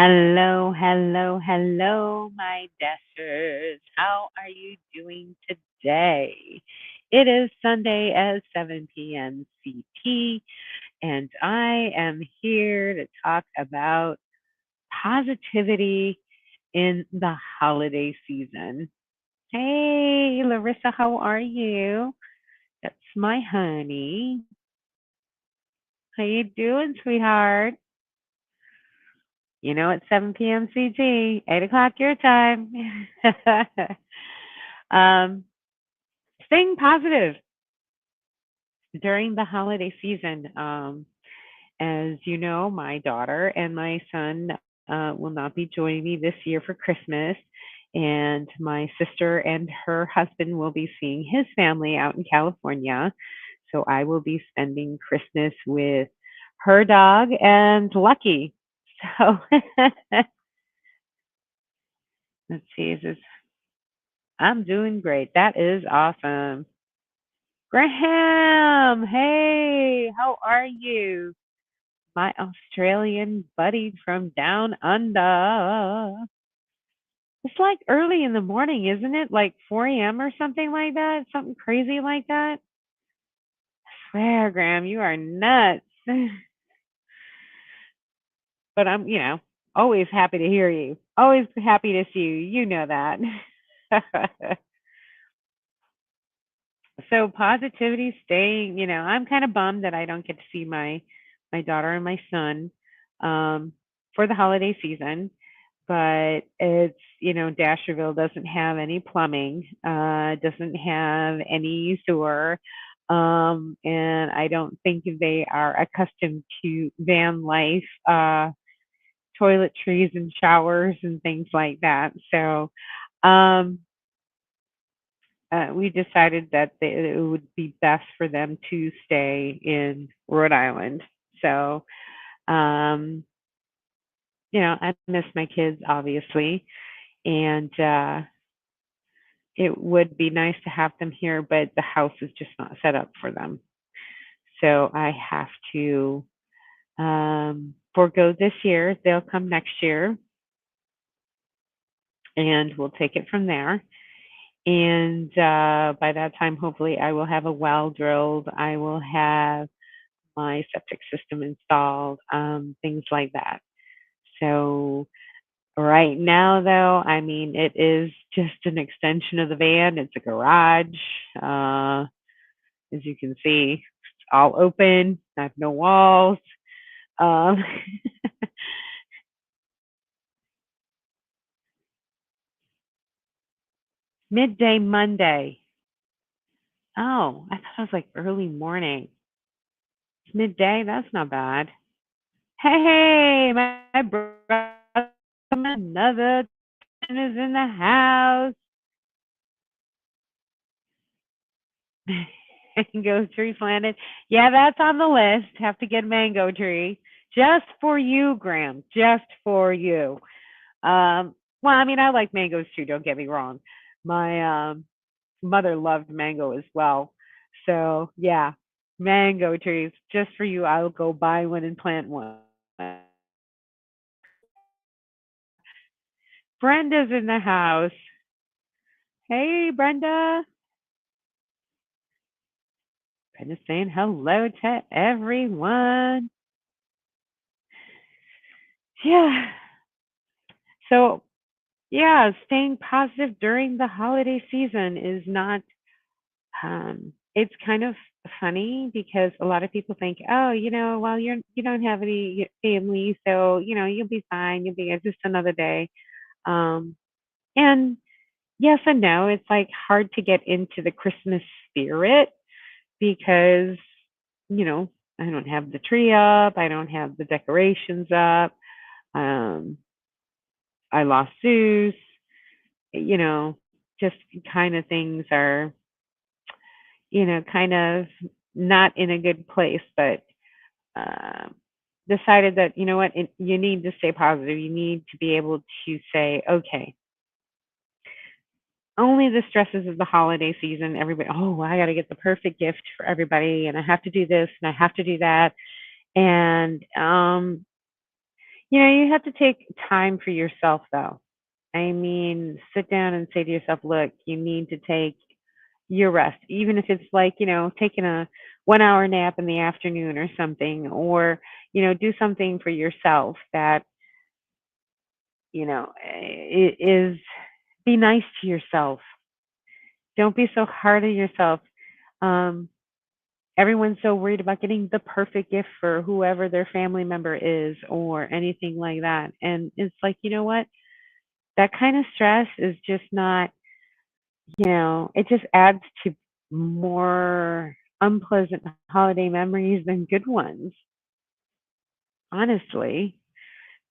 Hello, hello, hello, my Dashers. How are you doing today? It is Sunday at 7 p.m. CT, and I am here to talk about positivity in the holiday season. Hey, Larissa, how are you? That's my honey. How you doing, sweetheart? You know, it's 7 p.m. CT, 8 o'clock your time. um, Staying positive during the holiday season. As you know, my daughter and my son will not be joining me this year for Christmas. And my sister and her husband will be seeing his family out in California. So I will be spending Christmas with her dog and Lucky. So let's see, is this I'm doing great. That is awesome. Graham, hey, how are you? My Australian buddy from down under. It's like early in the morning, isn't it? Like 4 a.m. or something like that? Something crazy like that? I swear, Graham, you are nuts. But I'm always happy to hear you. Always happy to see you. You know that. So positivity staying, I'm kind of bummed that I don't get to see my daughter and my son um for the holiday season, but it's Dasherville doesn't have any plumbing, doesn't have any sewer, and I don't think they are accustomed to van life, toiletries and showers and things like that. So um we decided that it would be best for them to stay in Rhode Island. So, um, I miss my kids, obviously, and it would be nice to have them here, but the house is just not set up for them. So I have to forego this year. They'll come next year, and we'll take it from there. And by that time, hopefully, I will have a well drilled. I will have my septic system installed, things like that. So right now, though, I mean, it is just an extension of the van. It's a garage. Uh, as you can see, it's all open. I have no walls. Um, Midday Monday. Oh, I thought it was like early morning. It's midday. That's not bad. Hey, my brother from another is in the house. Mango tree planted. Yeah, that's on the list. Have to get a mango tree. Just for you, Graham. Just for you. Well, I mean, I like mangoes too, don't get me wrong. My mother loved mango as well. So, yeah, mango trees. Just for you, I'll go buy one and plant one. Brenda's in the house. Hey, Brenda. Brenda's saying hello to everyone. Yeah. So, yeah, staying positive during the holiday season is not, it's kind of funny because a lot of people think, oh, well, you don't have any family, so, you'll be fine. You'll be, it's just another day. Um, and yes and no, it's like hard to get into the Christmas spirit because, you know, I don't have the tree up. I don't have the decorations up. Um, I lost Zeus, you know, just kind of things are, kind of not in a good place, but uh, decided that, you know what, you need to stay positive. You need to be able to say, okay, only the stresses of the holiday season, everybody, oh, I got to get the perfect gift for everybody, and I have to do this and I have to do that. And You have to take time for yourself, though. I mean, sit down and say to yourself, look, you need to take your rest, even if it's like, taking a 1 hour nap in the afternoon or something, or, do something for yourself that, is be nice to yourself. Don't be so hard on yourself. Um, Everyone's so worried about getting the perfect gift for whoever their family member is or anything like that. And it's like, you know what? That kind of stress is just not, it just adds to more unpleasant holiday memories than good ones, honestly.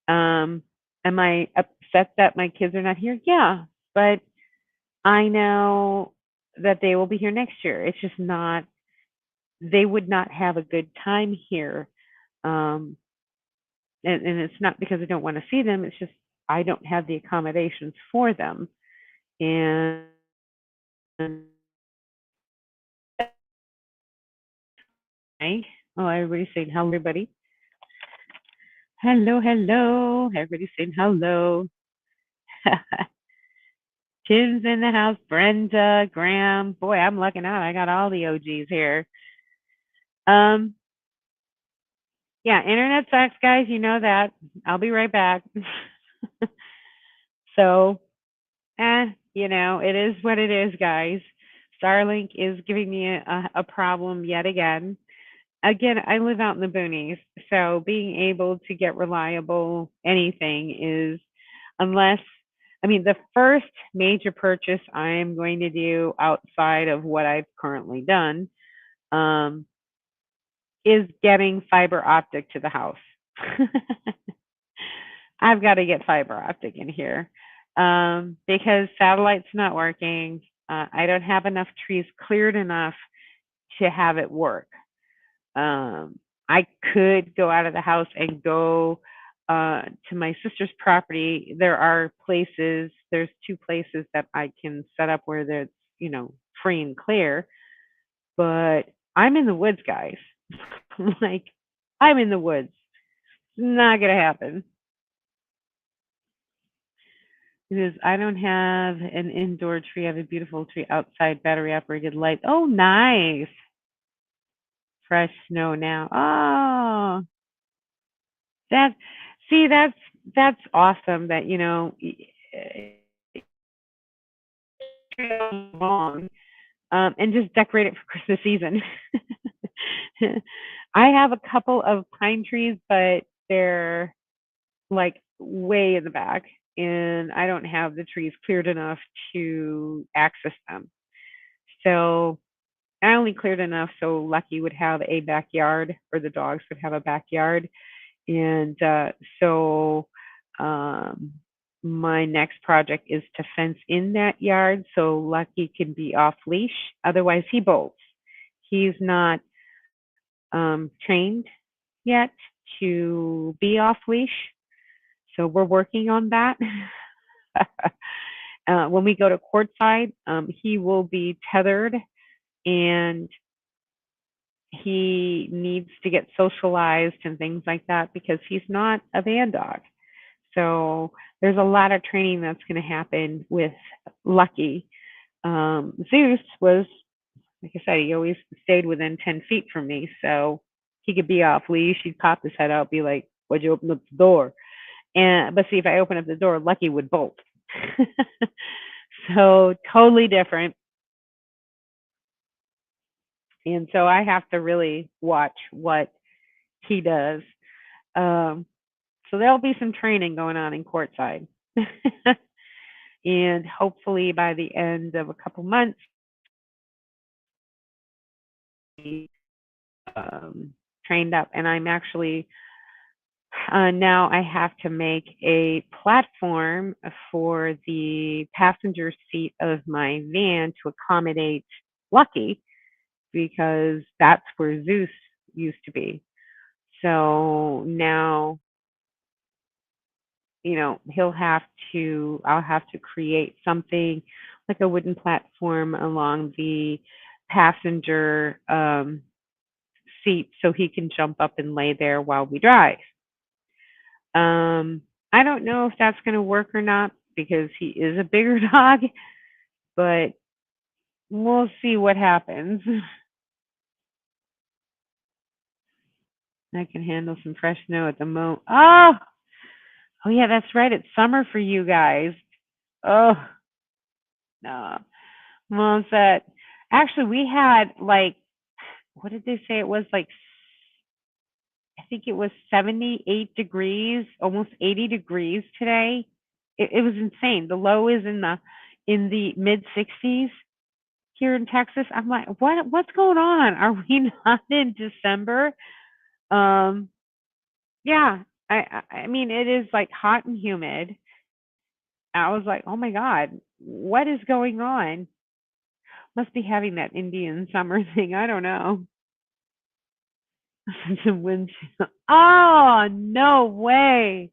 Um, am I upset that my kids are not here? Yeah, but I know that they will be here next year. It's just not, they would not have a good time here. Um, and it's not because I don't want to see them, it's just I don't have the accommodations for them. And I, oh, everybody's saying hello, everybody. Hello, hello. Everybody's saying hello. Tim's in the house. Brenda, Graham. Boy, I'm lucking out. I got all the OGs here. Um, yeah, internet sucks, guys. You know that. I'll be right back. So, it is what it is, guys. Starlink is giving me a problem yet again. Again, I live out in the boonies, so being able to get reliable anything is, unless, I mean, the first major purchase I am going to do outside of what I've currently done, um, is getting fiber optic to the house. I've got to get fiber optic in here, because satellite's not working. I don't have enough trees cleared enough to have it work. I could go out of the house and go to my sister's property. There's two places that I can set up where there's, free and clear, but I'm in the woods, guys. Like, I'm in the woods. Not gonna happen because I don't have an indoor tree. I have a beautiful tree outside, battery operated light. Oh, nice. Fresh snow now. Oh, that see, that's awesome that, long, and just decorate it for Christmas season. I have a couple of pine trees, but they're like way in the back, and I don't have the trees cleared enough to access them. So I only cleared enough so Lucky would have a backyard, or the dogs would have a backyard. And so um, my next project is to fence in that yard so Lucky can be off leash. Otherwise, he bolts. He's not trained yet to be off leash. So we're working on that. When we go to courtside, he will be tethered, and he needs to get socialized and things like that because he's not a van dog. So there's a lot of training that's going to happen with Lucky. Zeus was, like I said, he always stayed within 10 feet from me. So he could be off leash. He'd pop his head out, be like, "Why'd you open up the door?" But see, if I open up the door, Lucky would bolt. So totally different. And so I have to really watch what he does. Um, so there'll be some training going on in courtside. And hopefully by the end of a couple months, um, trained up. And I'm actually, now I have to make a platform for the passenger seat of my van to accommodate Lucky, because that's where Zeus used to be. So now, I'll have to create something like a wooden platform along the passenger seat so he can jump up and lay there while we drive. I don't know if that's going to work or not because he is a bigger dog, but we'll see what happens. I can handle some fresh snow at the moment. Oh yeah, that's right. It's summer for you guys. Oh no, well, it's that. Actually, we had like, what did they say? It was like, I think it was 78 degrees, almost 80 degrees today. It was insane. The low is in the mid 60s here in Texas. I'm like, what's going on? Are we not in December? Um, yeah. I mean, it is like hot and humid. I was like, oh my God, what is going on? Must be having that Indian summer thing. I don't know. Some wind chill. Oh, no way.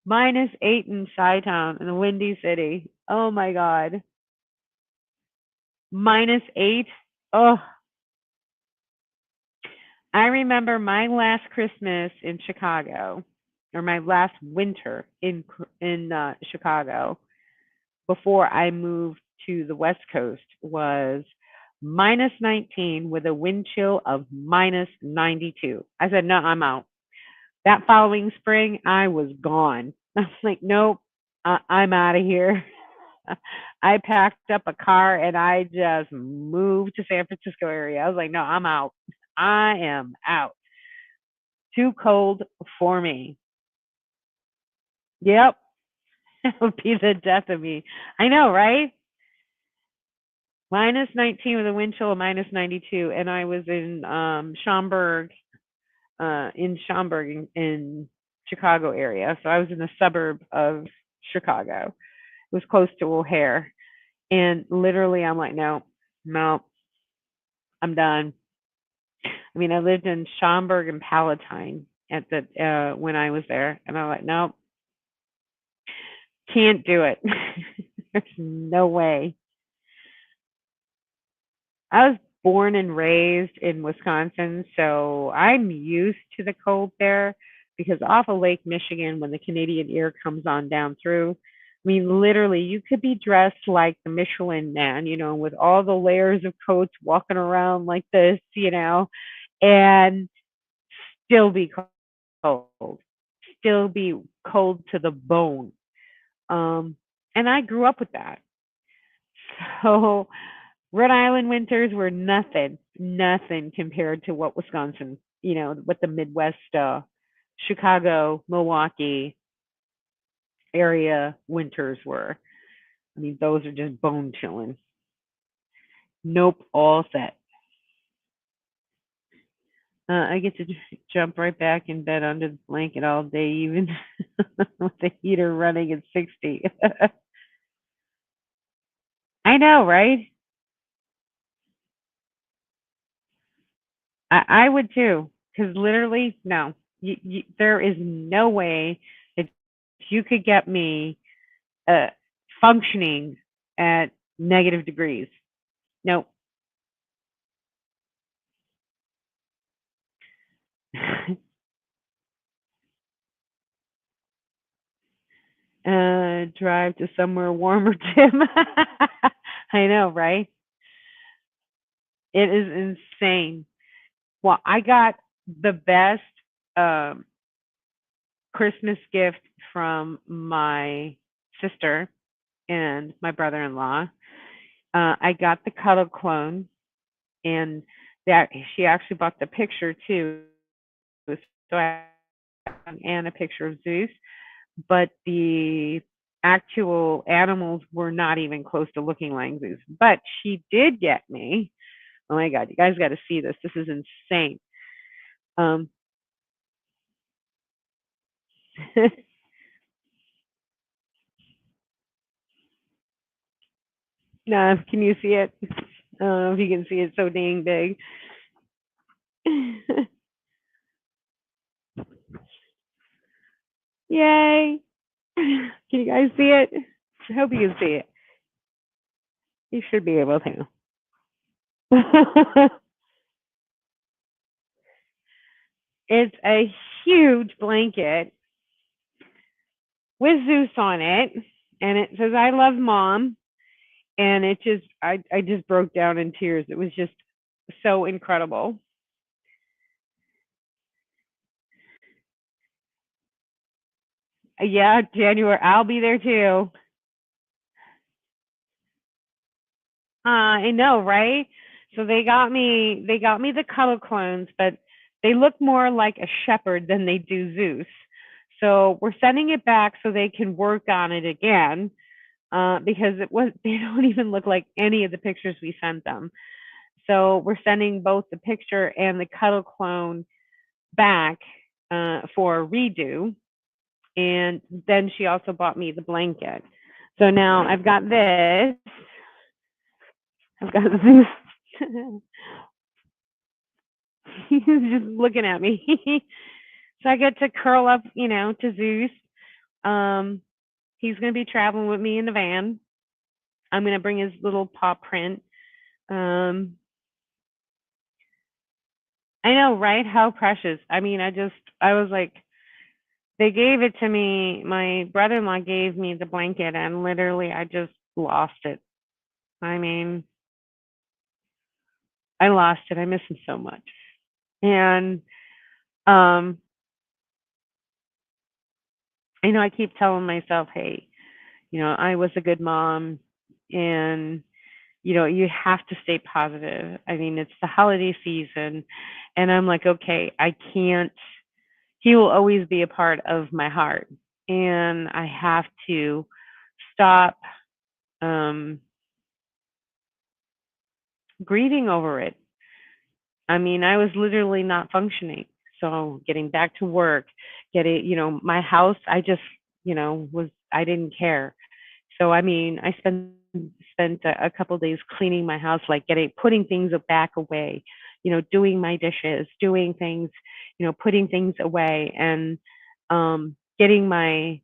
-8 in Chi-Town in the Windy City. Oh my God. -8. Oh, I remember my last Christmas in Chicago, or my last winter in Chicago before I moved to the West Coast was -19 with a wind chill of -92. I said, no, I'm out. That following spring, I was gone. I was like, nope, I'm out of here. I packed up a car and I just moved to San Francisco area. I was like, no, I'm out. I am out. Too cold for me. Yep. That would be the death of me. I know, right? -19 with a wind chill of -92. And I was in Schaumburg in Chicago area. So I was in the suburb of Chicago. It was close to O'Hare. And literally I'm like, no, no, I'm done. I mean, I lived in Schaumburg and Palatine at the when I was there, and I'm like, nope, can't do it. There's no way. I was born and raised in Wisconsin, so I'm used to the cold there because off of Lake Michigan, when the Canadian air comes on down through, I mean, literally, you could be dressed like the Michelin man, with all the layers of coats walking around like this, and still be cold, still be cold to the bone. Um, and I grew up with that. So Rhode Island winters were nothing, nothing compared to what Wisconsin, what the Midwest, Chicago, Milwaukee area winters were. I mean, those are just bone chilling. Nope, all set. I get to jump right back in bed under the blanket all day, even with the heater running at 60. I know, right? I would too, because literally, no, there is no way that you could get me uh, functioning at negative degrees. Nope. Drive to somewhere warmer, Tim. I know, right? It is insane. Well, I got the best um, Christmas gift from my sister and my brother-in-law. I got the Cuddle Clone, and that she actually bought the picture too. So I and a picture of Zeus, but the actual animals were not even close to looking like Zeus. But she did get me. Oh my God, you guys got to see this. This is insane. Um, nah, can you see it? I don't know if you can see it. So dang big. Yay! Can you guys see it? I hope you can see it. You should be able to. It's a huge blanket. with Zeus on it, and it says "I love mom," and I just broke down in tears. It was just so incredible. Yeah, January. I'll be there too. I know, right? So they got me the color clones, but they look more like a shepherd than they do Zeus. So we're sending it back so they can work on it again, because it was they don't even look like any of the pictures we sent them. So we're sending both the picture and the cuddle clone back, for a redo. And then she also bought me the blanket. So now I've got this. I've got Zeus. He's just looking at me. So I get to curl up, to Zeus. Um, he's going to be traveling with me in the van. I'm going to bring his little paw print. Um, I know, right? How precious. I mean, I was like, they gave it to me. My brother-in-law gave me the blanket, and literally, I just lost it. I mean, I lost it. I miss him so much. And um, I keep telling myself, hey, I was a good mom, and you have to stay positive. I mean, it's the holiday season, and I'm like, okay, I can't. He will always be a part of my heart, and I have to stop um, grieving over it. I mean, I was literally not functioning. So getting back to work, getting, my house, I didn't care. So I mean, I spent a couple days cleaning my house, like putting things back away, doing my dishes, doing things, putting things away, and getting my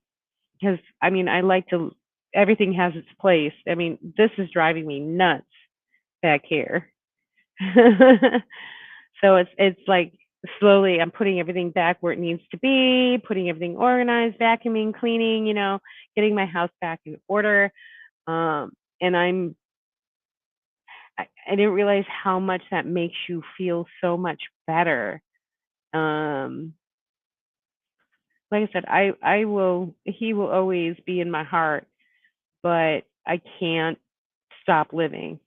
because I mean, I like to everything has its place. I mean, this is driving me nuts back here. So it's like slowly I'm putting everything back where it needs to be, putting everything organized, vacuuming, cleaning, getting my house back in order. And I didn't realize how much that makes you feel so much better. Um, like I said, I will he will always be in my heart, but I can't stop living.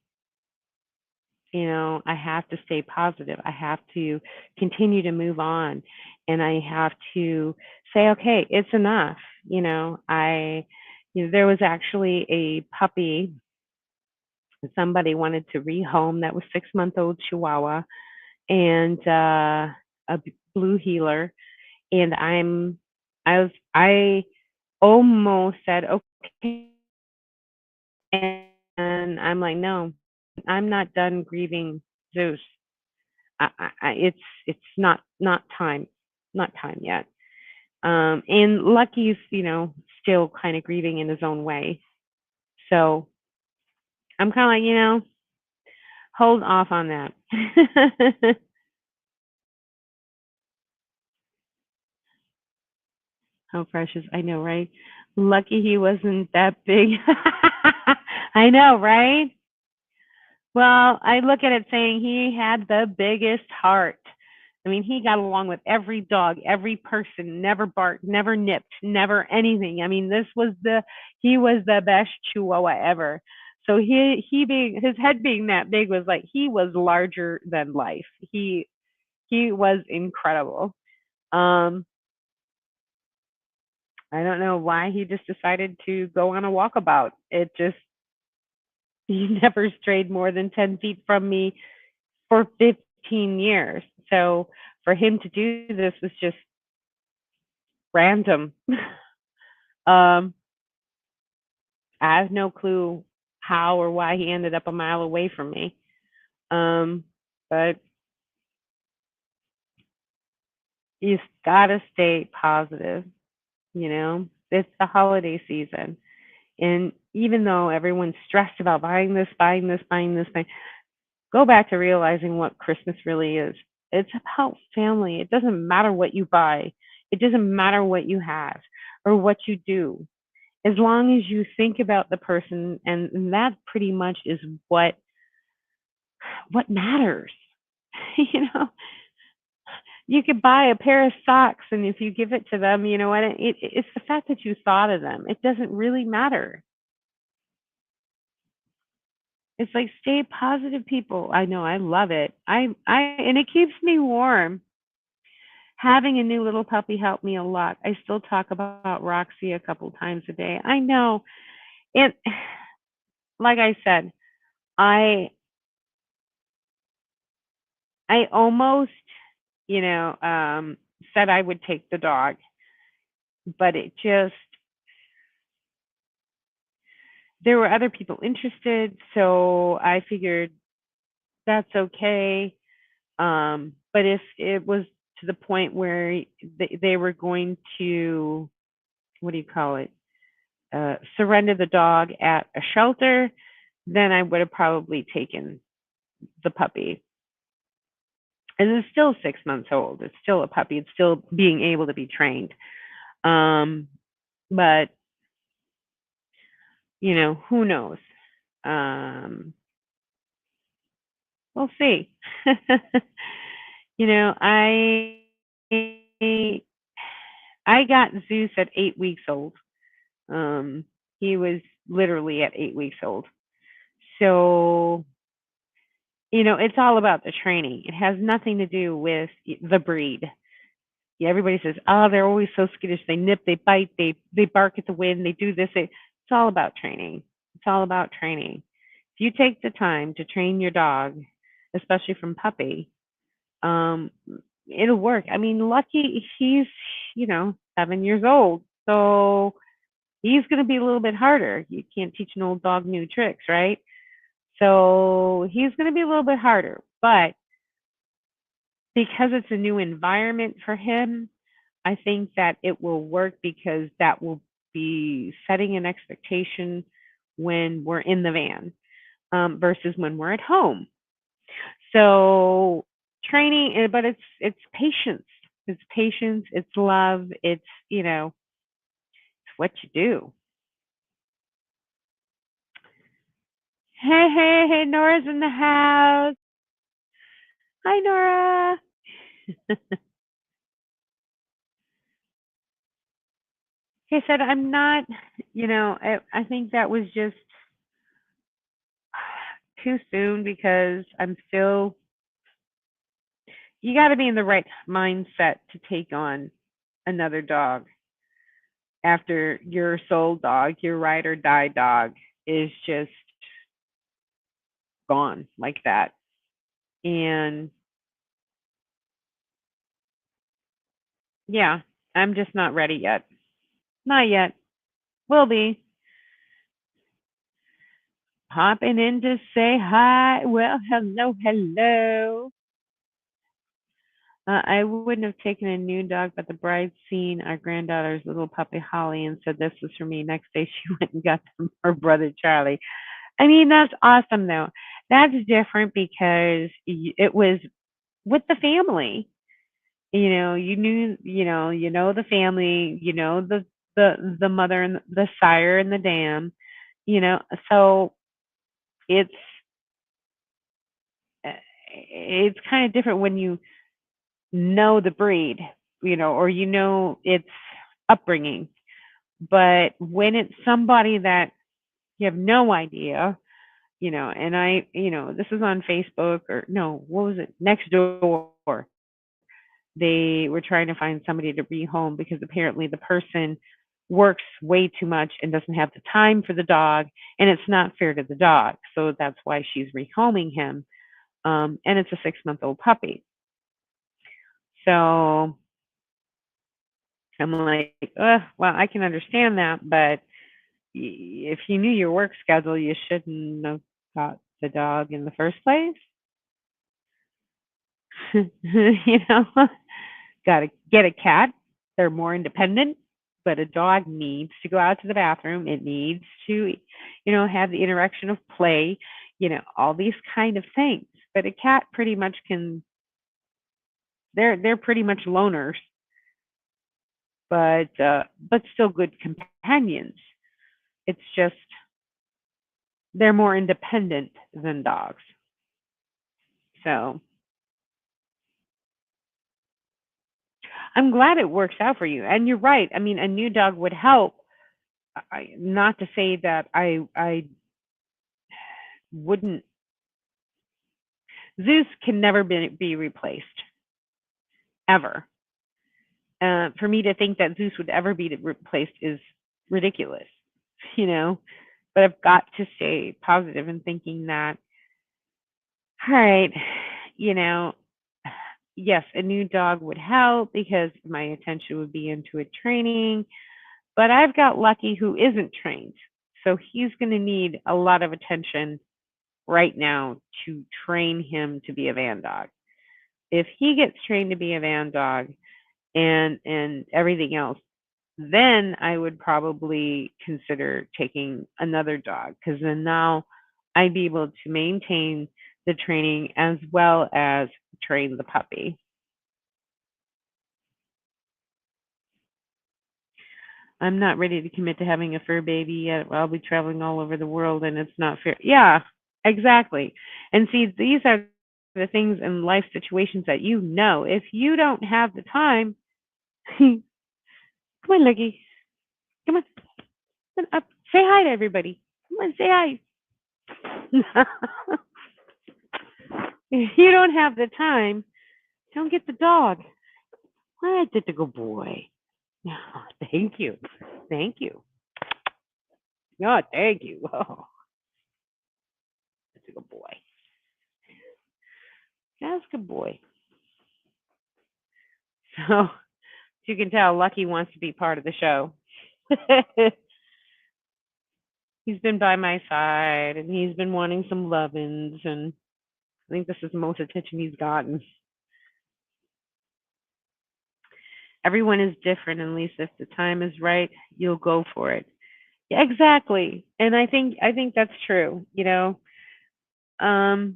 I have to stay positive. I have to continue to move on, and I have to say, okay, it's enough. There was actually a puppy somebody wanted to rehome that was 6 month old Chihuahua, and blue healer, and I almost said okay, and I'm like, no, I'm not done grieving Zeus. It's not time, not time yet. And Lucky's, still kind of grieving in his own way. So I'm kind of like, hold off on that. How precious. I know, right? Lucky he wasn't that big. I know, right? Well, I look at it saying he had the biggest heart. I mean, he got along with every dog, every person, never barked, never nipped, never anything. I mean, he was the best chihuahua ever. So he being his head being that big was like he was larger than life. He was incredible. Um, I don't know why he just decided to go on a walkabout. It just he never strayed more than 10 feet from me for 15 years. So for him to do this was just random. um, I have no clue how or why he ended up a mile away from me. Um, but you gotta stay positive, It's the holiday season. And even though everyone's stressed about buying this, buying this, buying this, go back to realizing what Christmas really is. It's about family. It doesn't matter what you buy. It doesn't matter what you have. or what you do, as long as you think about the person, and that pretty much is what matters. You know, you could buy a pair of socks, and if you give it to them, you know what? It's the fact that you thought of them. It doesn't really matter. It's like stay positive, people. I know, I love it. And it keeps me warm. Having a new little puppy helped me a lot. I still talk about Roxy a couple times a day. I know. And like I said, I I almost, you know, said I would take the dog, but it just there were other people interested, so I figured that's okay. But if it was to the point where they were going to, what do you call it, surrender the dog at a shelter, then I would have probably taken the puppy. And it's still 6 months old. It's still a puppy. It's still being able to be trained. Um, but who knows? Um, we'll see. you know, I I got Zeus at 8 weeks old. Um, he was literally at 8 weeks old. So, it's all about the training. It has nothing to do with the breed. Yeah, everybody says, "Oh, they're always so skittish. They nip, they bite, they bark at the wind, they do this." It's all about training. It's all about training. If you take the time to train your dog, especially from puppy, um, it'll work. I mean, lucky he's 7 years old, so he's going to be a little bit harder. You can't teach an old dog new tricks, right? So he's going to be a little bit harder, but because it's a new environment for him, I think that it will work because that will be setting an expectation when we're in the van versus when we're at home. So training, but it's patience. It's patience. It's love. It's what you do. Hey, hey, hey! Nora's in the house. Hi, Nora. He said, "I'm not. I think that was just too soon because I'm still you got to be in the right mindset to take on another dog after your soul dog, your ride or die dog is just gone like that. And yeah, I'm just not ready yet. Not yet. Will be. Popping in to say hi. Well, hello, hello. I wouldn't have taken a new dog, but the bride seen our granddaughter's little puppy Holly and said this was for me. Next day, she went and got her brother Charlie. I mean, that's awesome, though. That's different because it was with the family. You knew, the family, the mother and the sire and the dam. So it's it's kind of different when you know the breed, or its upbringing. But when it's somebody that you have no idea, and this is on Facebook or no, what was it? Nextdoor. They were trying to find somebody to rehome because apparently the person works way too much and doesn't have the time for the dog, and it's not fair to the dog. So that's why she's rehoming him. And it's a 6-month-old puppy. So I'm like, well, I can understand that, but if you knew your work schedule, you shouldn't have got the dog in the first place. you know, got to get a cat. They're more independent, but a dog needs to go out to the bathroom. It needs to, have the interaction of play, all these kind of things. But a cat pretty much can. They're pretty much loners. but still good companions. It's just they're more independent than dogs. So I'm glad it works out for you. And you're right. I mean, a new dog would help. Not to say that I wouldn't. Zeus can never be replaced ever. For me to think that Zeus would ever be replaced is ridiculous, you know. But I've got to stay positive and thinking that, all right, you know, yes, a new dog would help because my attention would be into a training. But I've got Lucky who isn't trained, so he's going to need a lot of attention right now to train him to be a van dog. If he gets trained to be a van dog and everything else, then I would probably consider taking another dog because then now I'd be able to maintain the training as well as train the puppy. I'm not ready to commit to having a fur baby yet. I'll be traveling all over the world and it's not fair. Yeah, exactly. And see, these are the things in life situations that if you don't have the time, come on, Lucky. Come on, come on up. Say hi to everybody. Come on, say hi. If you don't have the time, don't get the dog. I did the good boy. No, thank you. Thank you. No, thank you. Oh, that's a good boy. That's a good boy. So you can tell Lucky wants to be part of the show. He's been by my side and he's been wanting some lovin's and I think this is the most attention he's gotten. Everyone is different, and at least if the time is right, you'll go for it. Yeah, exactly. And I think that's true, Um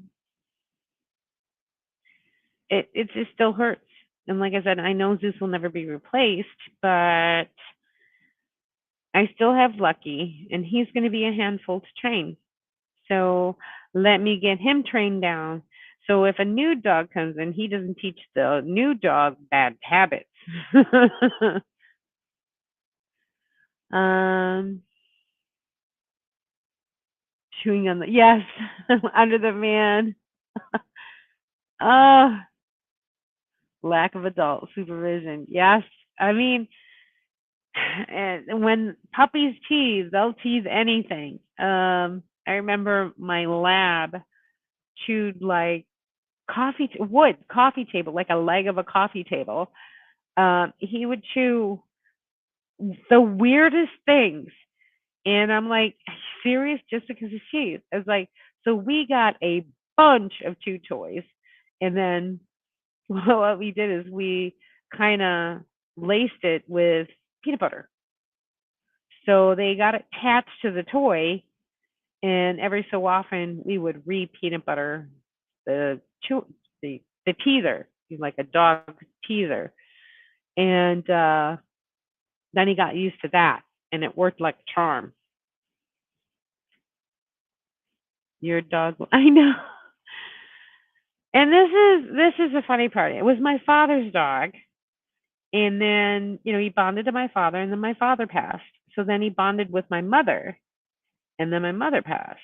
it just still hurts. And like I said, I know Zeus will never be replaced, but I still have Lucky, and he's going to be a handful to train. So let me get him trained down. So if a new dog comes in, he doesn't teach the new dog bad habits. um, chewing on the yes, under the van. Oh, lack of adult supervision. Yes, I mean, and when puppies tease, they'll tease anything. I remember my lab chewed like wood coffee table, like a leg of a coffee table. He would chew the weirdest things, and I'm like, are you serious? Just because of cheese? I was like, so we got a bunch of chew toys, and then what we did is we kind of laced it with peanut butter. So they got attached to the toy, and every so often we would re-peanut butter the chew the teether, like a dog teether, and then he got used to that, and it worked like a charm. Your dog, I know. And this is the funny part. It was my father's dog, and then he bonded to my father, and then my father passed. So then he bonded with my mother, and then my mother passed.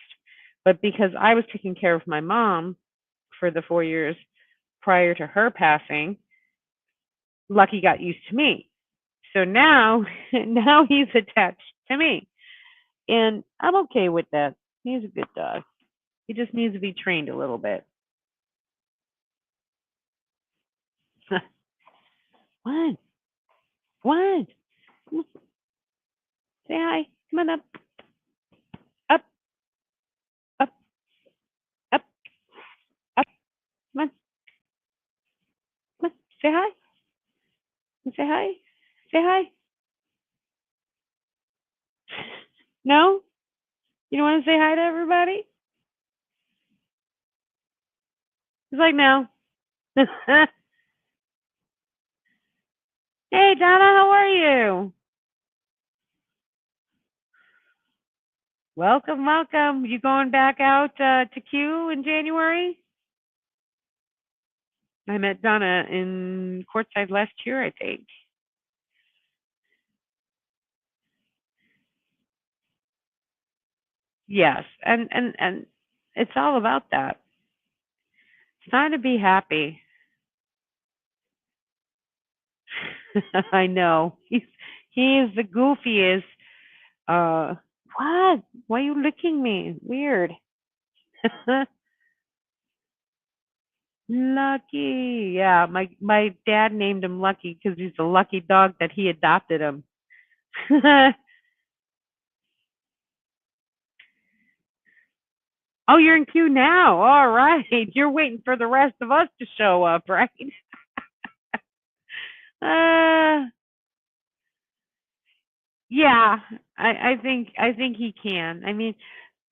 But because I was taking care of my mom for the 4 years prior to her passing, Lucky got used to me. So now, now he's attached to me, and I'm okay with that. He's a good dog. He just needs to be trained a little bit. What? What? Say hi. Come on up. Up, up, up, up. Come on. Come on. Say hi. Say hi. Say hi. No? You don't want to say hi to everybody? He's like, no. Hey, Donna, how are you? Welcome, welcome. You going back out to Q in January? I met Donna in courtside last year, I think. Yes, and it's all about that. It's time to be happy. I know. He is the goofiest. What? Why are you licking me? Weird. Lucky. Yeah, my dad named him Lucky because he's a lucky dog that he adopted him. Oh, you're in queue now. All right. You're waiting for the rest of us to show up, right? Uh, yeah. I think he can. I mean,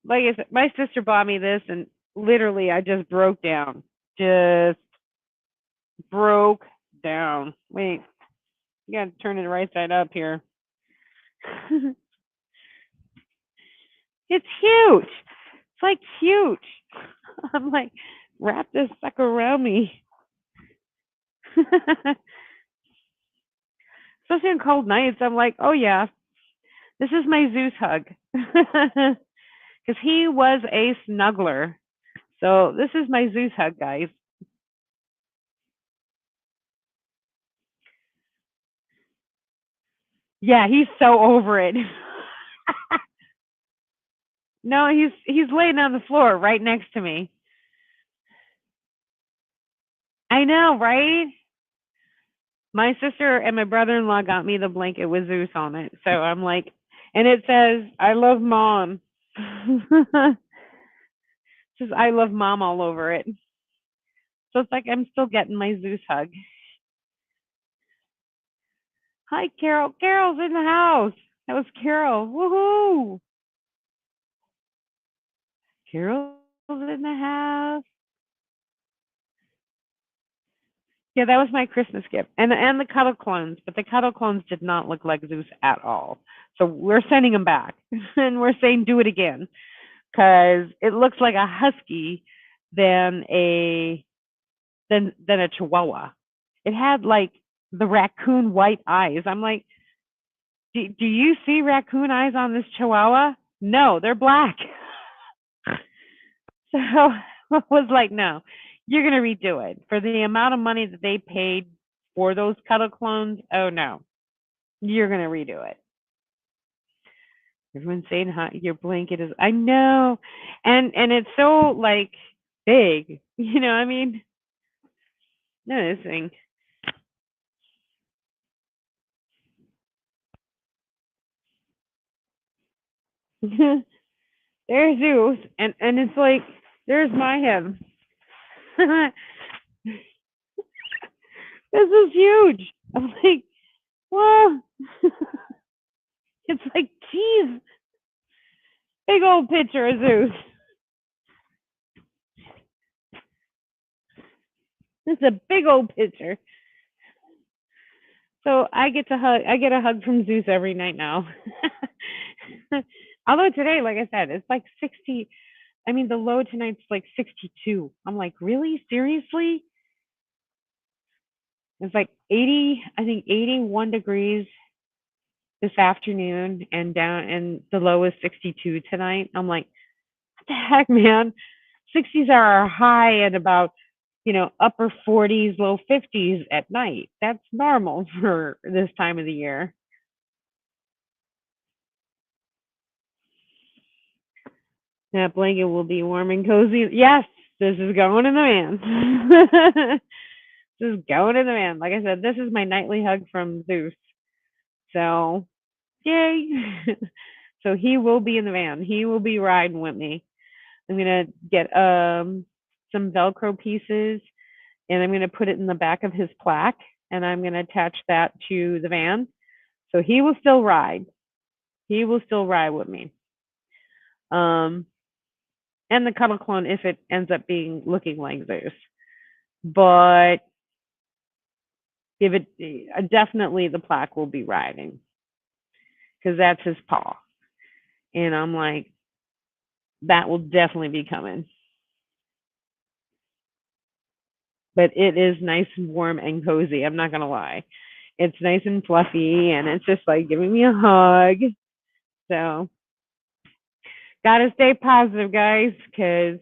like I said, my sister bought me this, and literally I just broke down. Just broke down. Wait, you gotta turn it right side up here. It's huge. It's like huge. I'm like, wrap this sucker around me. Especially on cold nights, I'm like, oh yeah, this is my Zeus hug. Because he was a snuggler. So this is my Zeus hug, guys. Yeah, he's so over it. No, he's laying on the floor right next to me. I know, right? My sister and my brother-in-law got me the blanket with Zeus on it. So I'm like, and it says, I love mom. It says, I love mom all over it. So it's like I'm still getting my Zeus hug. Hi, Carol. Carol's in the house. That was Carol. Woohoo. Carol's in the house. Yeah, that was my Christmas gift, and the cuddle clones, but the cuddle clones did not look like Zeus at all. So we're sending them back, and we're saying do it again because it looks like a husky than a Chihuahua. It had like the raccoon white eyes. I'm like, do you see raccoon eyes on this Chihuahua? No, they're black. So I was like, no, you're gonna redo it for the amount of money that they paid for those cuddle clones. Oh no, you're gonna redo it. Everyone's saying how your blanket is. I know, and it's so like big. You know, I mean, no, this thing. There's Zeus, and it's like there's my him. This is huge. I'm like, whoa. It's like, geez, big old picture of Zeus. It's a big old picture. So I get to hug. I get a hug from Zeus every night now. Although today, like I said, it's like 60. I mean, the low tonight's like 62. I'm like, really? Seriously? It's like 80. I think 81 degrees this afternoon, and the low is 62 tonight. I'm like, what the heck, man? 60s are our high and about upper 40s, low 50s at night. That's normal for this time of the year. That blanket will be warm and cozy. Yes, this is going in the van. This is going in the van. Like I said, this is my nightly hug from Zeus. So, yay. So he will be in the van. He will be riding with me. I'm gonna get some Velcro pieces, and I'm gonna put it in the back of his plaque, and I'm gonna attach that to the van. So he will still ride. He will still ride with me. Um, and the cuddle clone if it ends up being looking like Zeus. But give it definitely the plaque will be riding because that's his paw. And I'm like, that will definitely be coming. But it is nice and warm and cozy. I'm not gonna lie. It's nice and fluffy and it's just like giving me a hug. So gotta stay positive, guys, because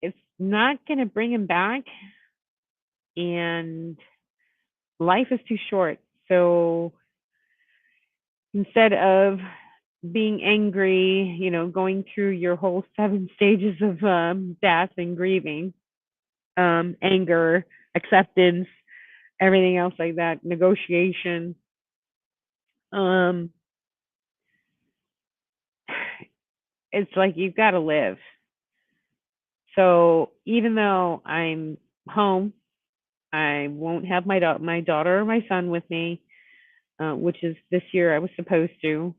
it's not gonna bring him back and life is too short. So instead of being angry, going through your whole 7 stages of death and grieving, anger, acceptance, everything else like that, negotiation. Um, it's like you've got to live. So even though I'm home, I won't have my daughter or my son with me, which is this year I was supposed to.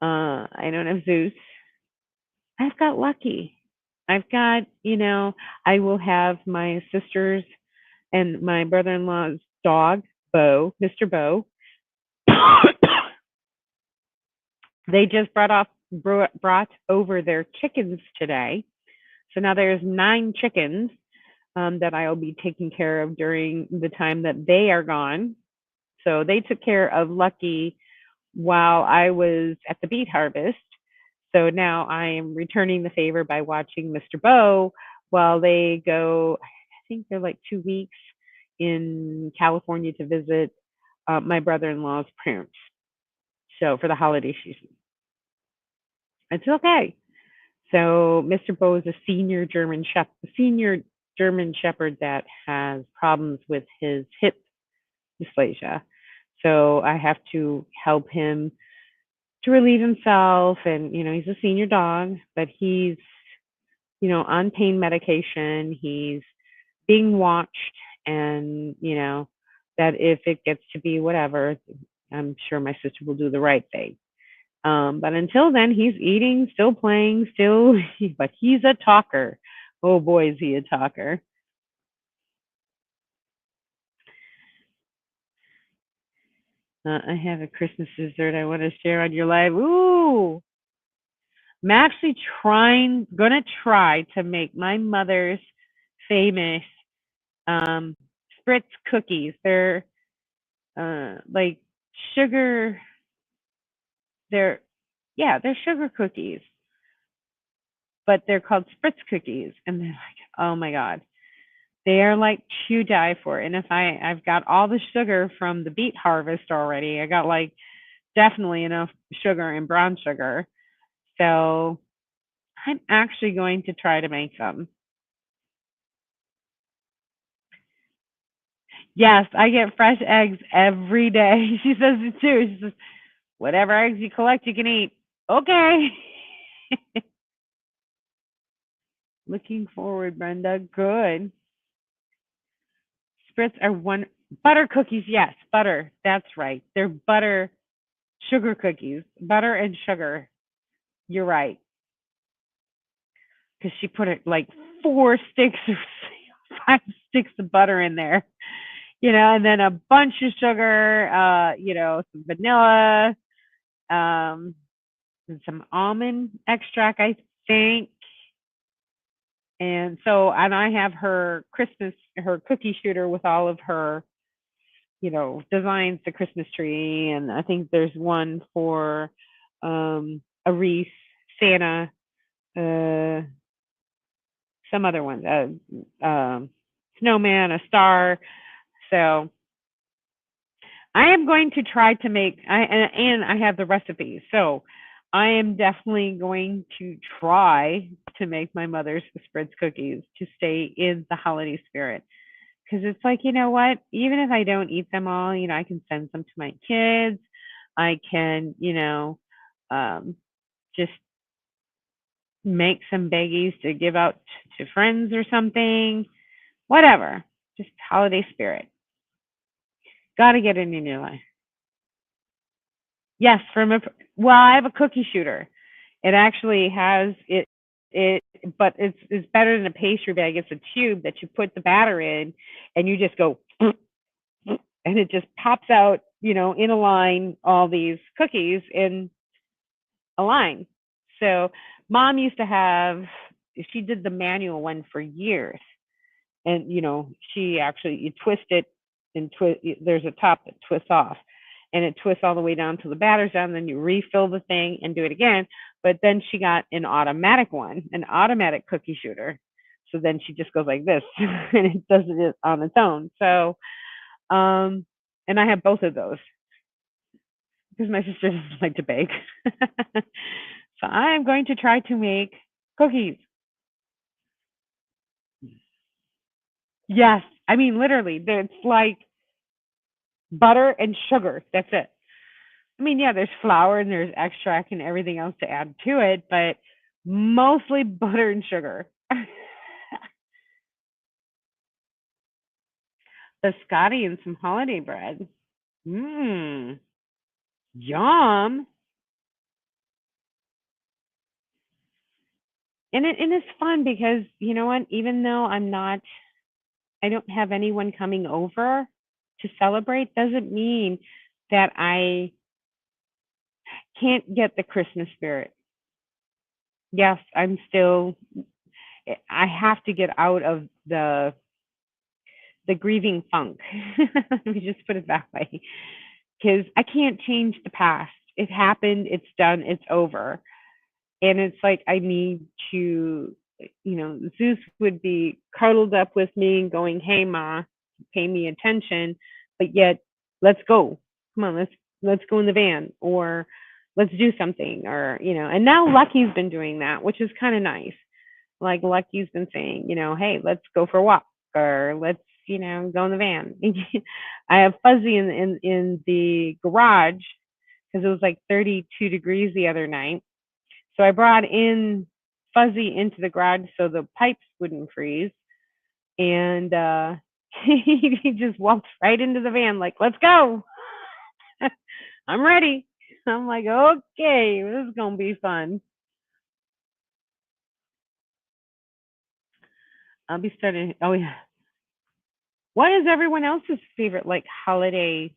I don't have Zeus. I've got lucky. I've got, I will have my sisters and my brother-in-law's dog, Bo, Mr. Bo. They just brought over their chickens today. So now there's 9 chickens that I'll be taking care of during the time that they are gone. So they took care of Lucky while I was at the beet harvest. So now I am returning the favor by watching Mr. Bo while they go, I think they're like 2 weeks in California to visit my brother-in-law's parents. So for the holiday season. It's okay. So Mr. Bo is a senior German Shepherd that has problems with his hip dysplasia. So I have to help him to relieve himself. And, he's a senior dog, but he's, on pain medication. He's being watched. And, that if it gets to be whatever, I'm sure my sister will do the right thing. But until then, he's eating, still playing, but he's a talker. Oh boy, is he a talker. I have a Christmas dessert I want to share on your live. Ooh, I'm actually gonna try to make my mother's famous um, Spritz cookies. They're like sugar. They're they're sugar cookies, but they're called Spritz cookies, and they're like, oh my god, they are like to die for. And if I've got all the sugar from the beet harvest already, I got like definitely enough sugar and brown sugar. So I'm actually going to try to make some. Yes, I get fresh eggs every day. She says it too. She says, whatever eggs you collect, you can eat. Okay. Looking forward, Brenda. Good. Spritz are one butter cookies. Yes, butter. That's right. They're butter sugar cookies. Butter and sugar. You're right. Because she put it like 4 sticks or 5 sticks of butter in there, and then a bunch of sugar, some vanilla, and some almond extract, I think. And I have her cookie shooter with all of her, designs, the Christmas tree. And I think there's one for a wreath, Santa, uh, some other ones, snowman, a star. So I am going to try to and I have the recipes. So I am definitely going to try to make my mother's Spritz cookies to stay in the holiday spirit. Because it's like, you know what? Even if I don't eat them all, I can send some to my kids. I can, just make some baggies to give out to friends or something. Whatever. Just holiday spirit. Got to get it in your life. Yes, I have a cookie shooter. It actually has it, but it's better than a pastry bag. It's a tube that you put the batter in, and you just go and it just pops out, in a line, all these cookies in a line. So mom used to have, she did the manual one for years. And, she actually, you twist it and there's a top that twists off and it twists all the way down to the batter's down. Then you refill the thing and do it again. But then she got an automatic one, an automatic cookie shooter. So then she just goes like this and it does it on its own. So, and I have both of those because my sister doesn't like to bake. So I'm going to try to make cookies. Yes. I mean, literally, it's like butter and sugar. That's it. I mean, yeah, there's flour and there's extract and everything else to add to it, but mostly butter and sugar. Biscotti and some holiday bread. Mmm, yum. And it's fun because you know what? Even though I don't have anyone coming over to celebrate, doesn't mean that I can't get the Christmas spirit. Yes, I have to get out of the grieving funk. Let me just put it that way. Because I can't change the past. It happened, it's done, it's over. And it's like I need to, Zeus would be cuddled up with me and going, "Hey ma, pay me attention," but yet let's go. Come on, let's go in the van or let's do something or, and now Lucky's been doing that, which is kind of nice. Like Lucky's been saying, "Hey, let's go for a walk or let's, go in the van." I have Fuzzy in the garage because it was like 32 degrees the other night. So I brought in Fuzzy into the garage so the pipes wouldn't freeze. And he just walked right into the van, like, "Let's go." I'm ready. I'm like, okay, this is going to be fun. I'll be starting. Oh, yeah. What is everyone else's favorite, like, holiday,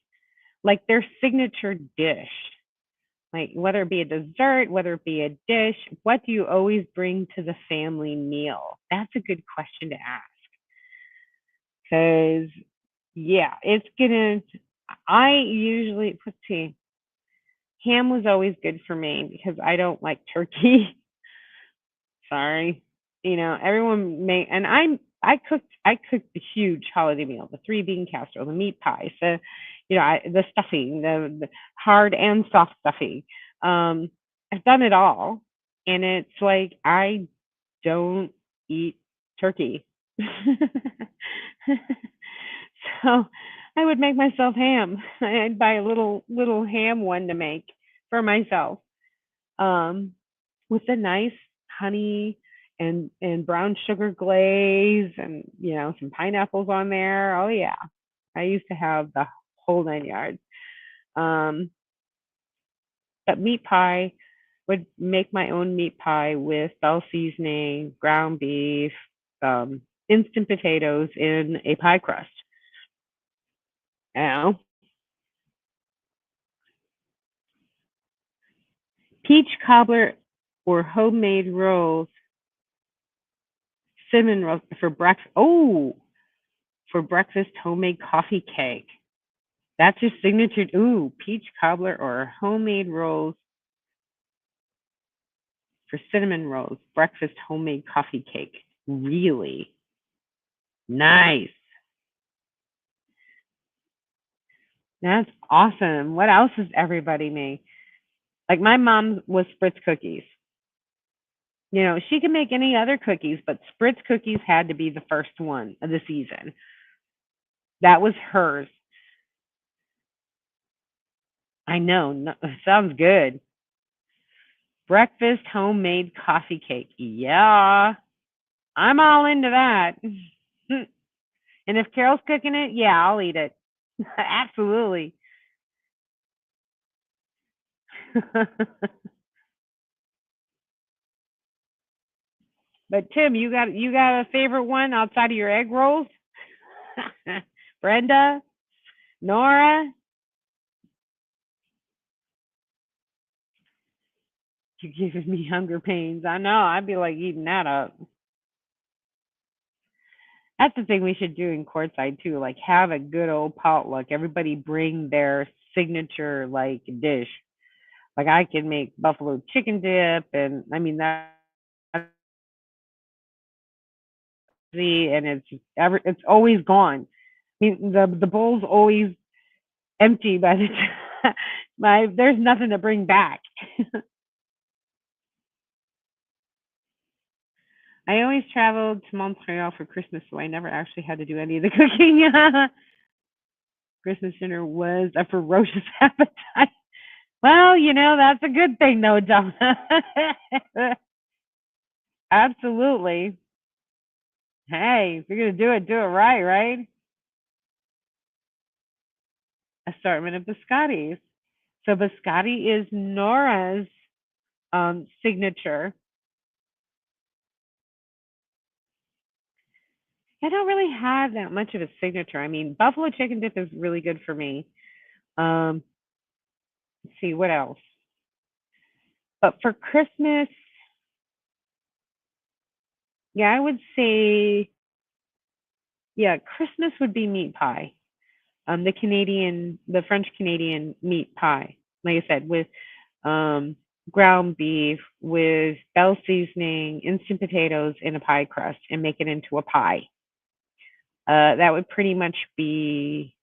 like their signature dish? Like, whether it be a dessert, whether it be a dish, what do you always bring to the family meal? That's a good question to ask. Because, yeah, I usually, let's see, ham was always good for me because I don't like turkey. Sorry. Everyone may, and I cooked the huge holiday meal, the three bean casserole, the meat pies, the stuffing, the hard and soft stuffing. Um, I've done it all, and it's like I don't eat turkey. So I would make myself ham. I'd buy a little ham one to make for myself. Um, with the nice honey and brown sugar glaze and some pineapples on there. Oh yeah. I used to have the whole 9 yards. Um, but meat pie would make my own meat pie with bell seasoning, ground beef, instant potatoes in a pie crust. You know, peach cobbler or homemade rolls, cinnamon rolls for breakfast. Oh, for breakfast, homemade coffee cake. That's your signature. Ooh, peach cobbler or homemade rolls for cinnamon rolls, breakfast, homemade coffee cake. Really nice. That's awesome. What else does everybody make? Like my mom was Spritz cookies. She can make any other cookies, but Spritz cookies had to be the first one of the season. That was hers. I know. No, sounds good. Breakfast homemade coffee cake. Yeah, I'm all into that. And if Carol's cooking it, yeah, I'll eat it. Absolutely. But Tim, you got a favorite one outside of your egg rolls? Brenda, Nora, you're giving me hunger pains. I know. I'd be like eating that up. That's the thing we should do in courtside too. Like have a good old potluck. Everybody bring their signature like dish. Like I can make buffalo chicken dip, and I mean that's and it's always gone. I mean the bowl's always empty by the time there's nothing to bring back. I always traveled to Montreal for Christmas, so I never actually had to do any of the cooking. Christmas dinner was a ferocious appetite. Well, that's a good thing though, Donna. Absolutely. Hey, if you're gonna do it right, right? Assortment of biscottis. So biscotti is Nora's signature. I don't really have that much of a signature. I mean, buffalo chicken dip is really good for me. Um, let's see what else. But for Christmas, yeah, I would say, yeah, Christmas would be meat pie. The French Canadian meat pie. Like I said, with um, ground beef, with bell seasoning, instant potatoes, and a pie crust, and make it into a pie. That would pretty much be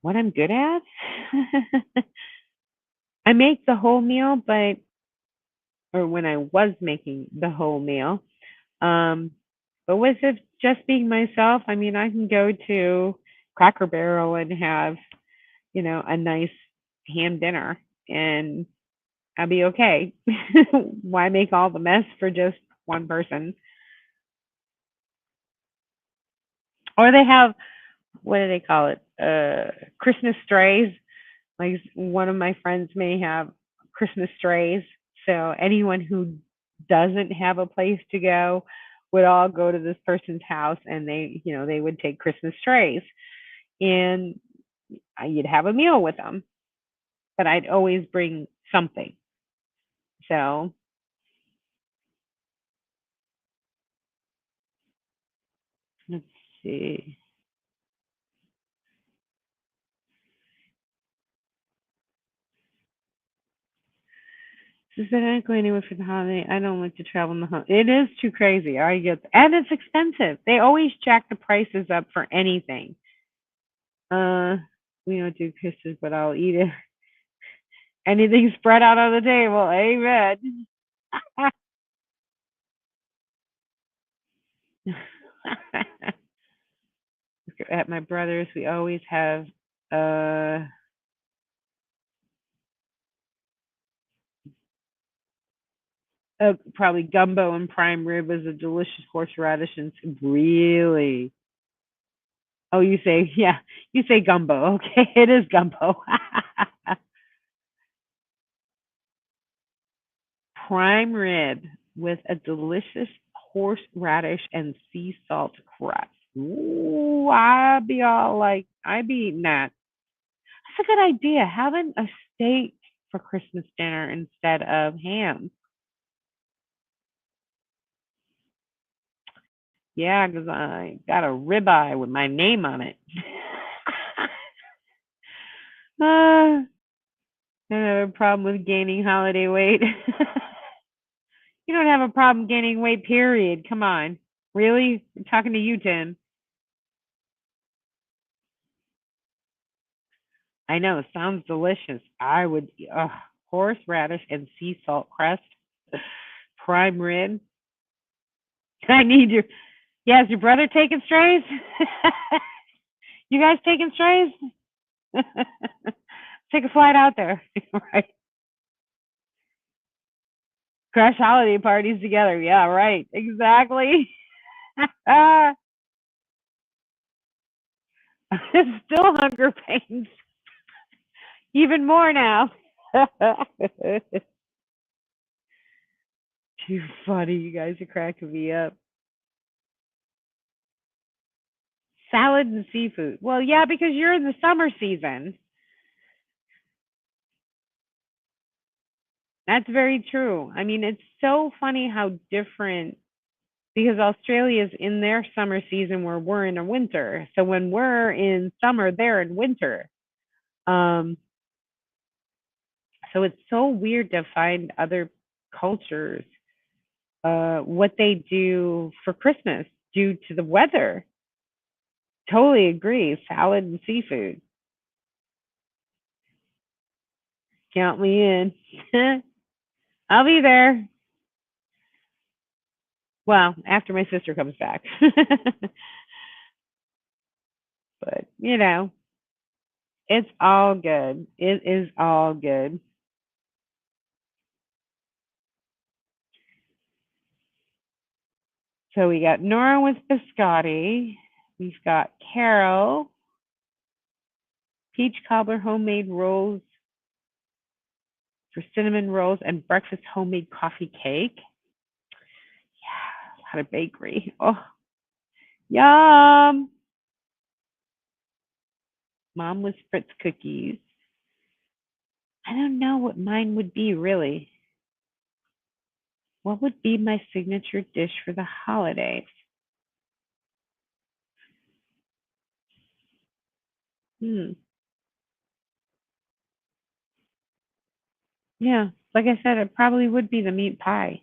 what I'm good at. I make the whole meal, or when I was making the whole meal. Um, but with it just being myself, I mean, I can go to Cracker Barrel and have, a nice ham dinner and I'll be okay. Why make all the mess for just one person? Or they have, what do they call it? Christmas strays. Like one of my friends may have Christmas strays. So anyone who doesn't have a place to go would all go to this person's house and they would take Christmas strays and you'd have a meal with them. But I'd always bring something. So let's see. Is that not going anywhere for the holiday? I don't like to travel in the holiday. It is too crazy. I get, and it's expensive. They always jack the prices up for anything. Uh, we don't do Christmas, but I'll eat it. Anything spread out on the table. Amen. At my brother's, we always have uh, probably gumbo and prime rib is a delicious horseradish and really. Oh, you say yeah, you say gumbo. Okay, it is gumbo. Prime rib with a delicious horseradish and sea salt crust. Ooh, I'd be all like, I'd be eating that. That's a good idea. Having a steak for Christmas dinner instead of ham. Yeah, because I got a ribeye with my name on it. I don't have a problem with gaining holiday weight. You don't have a problem gaining weight, period. Come on. Really? I'm talking to you, Tim. I know. Sounds delicious. I would, horseradish and sea salt crust, prime rib. I need your, yeah, is your brother taking strays? You guys taking strays? Take a flight out there. Right. Crash holiday parties together. Yeah, right. Exactly. Still hunger pains. Even more now. Too funny. You guys are cracking me up. Salad and seafood. Well, yeah, because you're in the summer season. That's very true. I mean, it's so funny how different because Australia's in their summer season where we're in a winter. So when we're in summer, they're in winter. Um, so it's so weird to find other cultures what they do for Christmas due to the weather. Totally agree. Salad and seafood. Count me in. I'll be there. Well, after my sister comes back. But, it's all good. It is all good. So we got Nora with biscotti. We've got Carol, peach cobbler homemade rolls for cinnamon rolls and breakfast homemade coffee cake. Yeah, a lot of bakery. Oh, yum. Mom with Fritz cookies. I don't know what mine would be really. What would be my signature dish for the holidays? Hmm. Yeah, like I said, it probably would be the meat pie.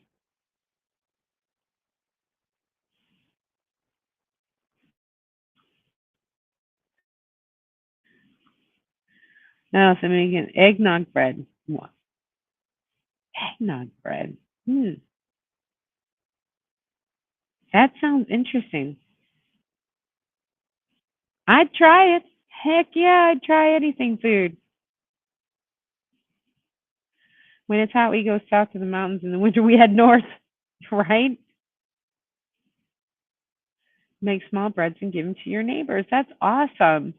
No, so I'm making eggnog bread. What? Eggnog bread. Hmm. That sounds interesting. I'd try it. Heck yeah, I'd try anything food. When it's hot, we go south to the mountains. In the winter, we head north, right? Make small breads and give them to your neighbors. That's awesome.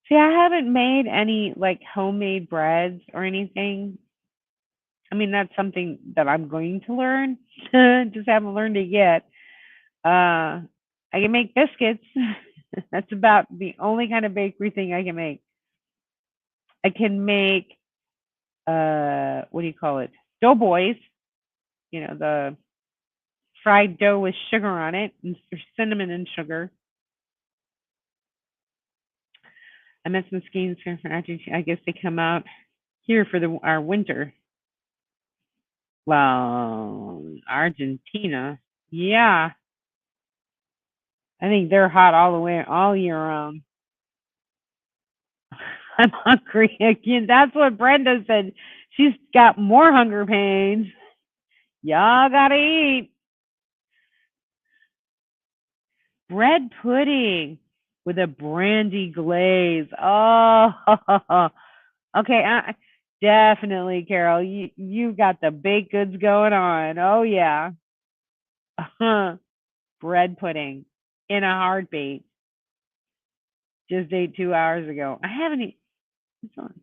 See, I haven't made any like homemade breads or anything. I mean, that's something that I'm going to learn. Just haven't learned it yet. I can make biscuits. That's about the only kind of bakery thing I can make. I can make what do you call it? Doughboys, the fried dough with sugar on it and cinnamon and sugar. I met some skiing from Argentina. I guess they come out here for our winter. Well, Argentina. Yeah. I think they're hot all year round. I'm hungry again. That's what Brenda said. She's got more hunger pains. Y'all gotta eat. Bread pudding with a brandy glaze. Oh, okay. Definitely, Carol. You got the baked goods going on. Oh yeah. Bread pudding in a heartbeat. Just ate 2 hours ago. I haven't eaten.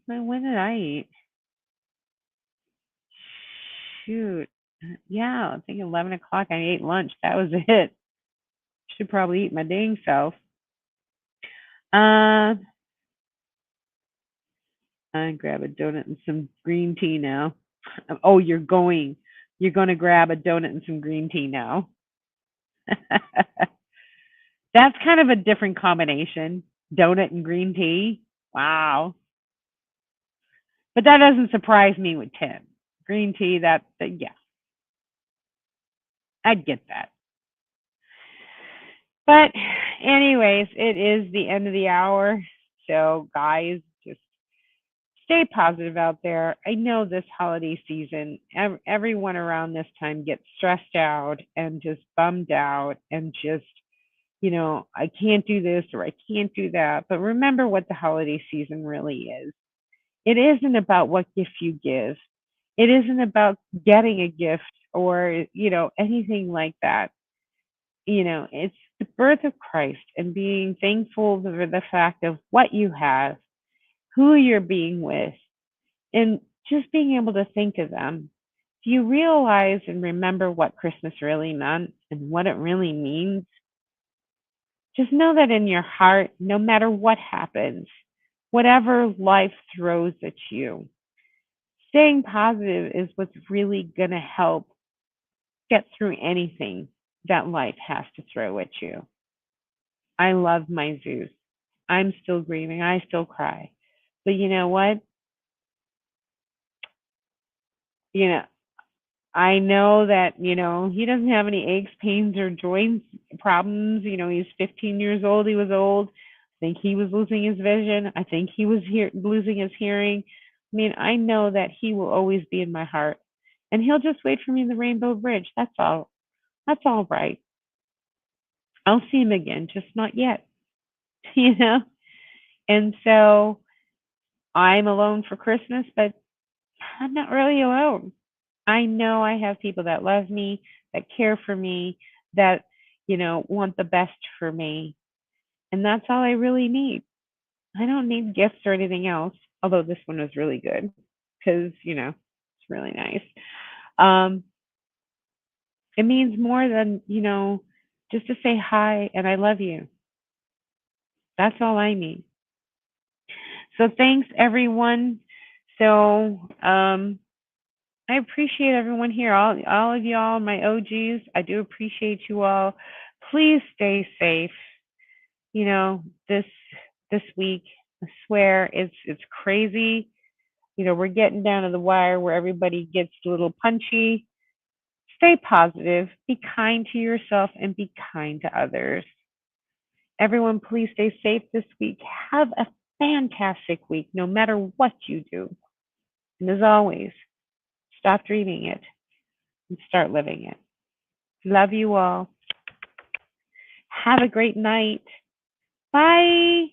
When did I eat? Shoot. Yeah, I think 11 o'clock. I ate lunch. That was it. Should probably eat my dang self. Uh, I grab a donut and some green tea now. Oh, You're going to grab a donut and some green tea now. That's kind of a different combination. Donut and green tea. Wow. But that doesn't surprise me with Tim. Green tea, yeah, I'd get that. But anyways, it is the end of the hour. So guys, just stay positive out there. I know this holiday season, everyone around this time gets stressed out and just bummed out and just, I can't do this or I can't do that. But remember what the holiday season really is. It isn't about what gift you give. It isn't about getting a gift or, anything like that. It's the birth of Christ and being thankful for the fact of what you have, who you're being with, and just being able to think of them. Do you realize and remember what Christmas really meant and what it really means? Just know that in your heart, no matter what happens, whatever life throws at you, staying positive is what's really going to help get through anything that life has to throw at you. I love my Zeus. I'm still grieving. I still cry. But you know what? You know, I know that, he doesn't have any aches, pains, or joints problems. He's 15 years old. He was old. I think he was losing his vision. I think he was losing his hearing. I mean, I know that he will always be in my heart. And he'll just wait for me in the Rainbow Bridge. That's all. That's all right. I'll see him again, just not yet, you know? And so I'm alone for Christmas, but I'm not really alone. I know I have people that love me, that care for me, that, want the best for me. And that's all I really need. I don't need gifts or anything else, although this one was really good because, it's really nice. Um, it means more than, just to say hi and I love you. That's all I need. So thanks everyone. So I appreciate everyone here, all of y'all, my OGs. I do appreciate you all. Please stay safe. This week, I swear it's crazy. We're getting down to the wire where everybody gets a little punchy. Stay positive, be kind to yourself, and be kind to others. Everyone, please stay safe this week. Have a fantastic week, no matter what you do. And as always, stop dreaming it and start living it. Love you all. Have a great night. Bye.